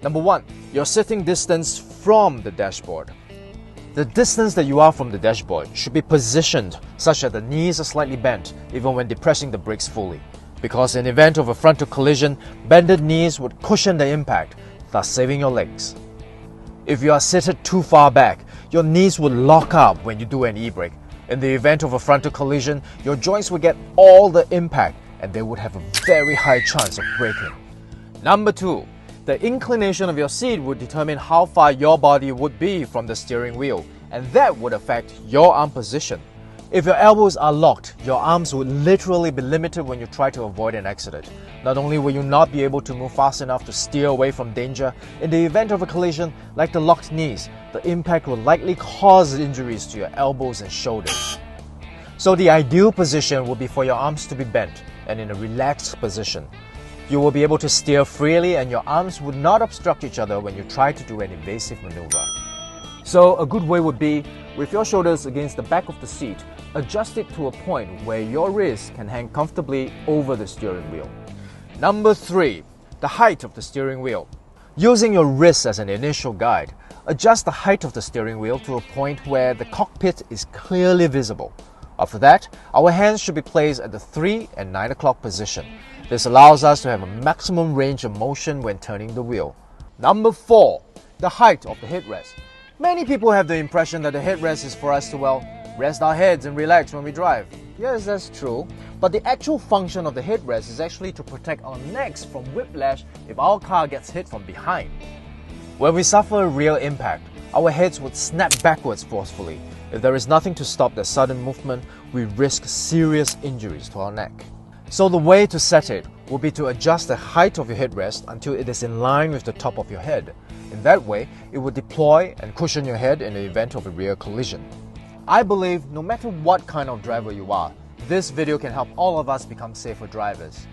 Number 1. Your sitting distance from the dashboard. The distance that you are from the dashboard should be positioned such that the knees are slightly bent even when depressing the brakes fully, because in event of a frontal collision, bended knees would cushion the impact, thus saving your legs. If you are seated too far back, your knees would lock up when you do an e-brake. In the event of a frontal collision, your joints will get all the impact and they would have a very high chance of breaking. Number 2. The inclination of your seat would determine how far your body would be from the steering wheel, and that would affect your arm position. If your elbows are locked, your arms would literally be limited when you try to avoid an accident. Not only will you not be able to move fast enough to steer away from danger, in the event of a collision, like the locked knees, the impact will likely cause injuries to your elbows and shoulders. So the ideal position would be for your arms to be bent and in a relaxed position. You will be able to steer freely and your arms would not obstruct each other when you try to do an evasive maneuver. So a good way would be, with your shoulders against the back of the seat, adjust it to a point where your wrists can hang comfortably over the steering wheel. Number 3. The height of the steering wheel. Using your wrists as an initial guide, adjust the height of the steering wheel to a point where the cockpit is clearly visible. After that, our hands should be placed at the 3 and 9 o'clock position. This allows us to have a maximum range of motion when turning the wheel. Number 4. The height of the headrest. Many people have the impression that the headrest is for us to, rest our heads and relax when we drive. Yes, that's true. But the actual function of the headrest is actually to protect our necks from whiplash if our car gets hit from behind. When we suffer a real impact, our heads would snap backwards forcefully. If there is nothing to stop that sudden movement, we risk serious injuries to our neck. So the way to set it will be to adjust the height of your headrest until it is in line with the top of your head. In that way, it will deploy and cushion your head in the event of a rear collision. I believe no matter what kind of driver you are, this video can help all of us become safer drivers.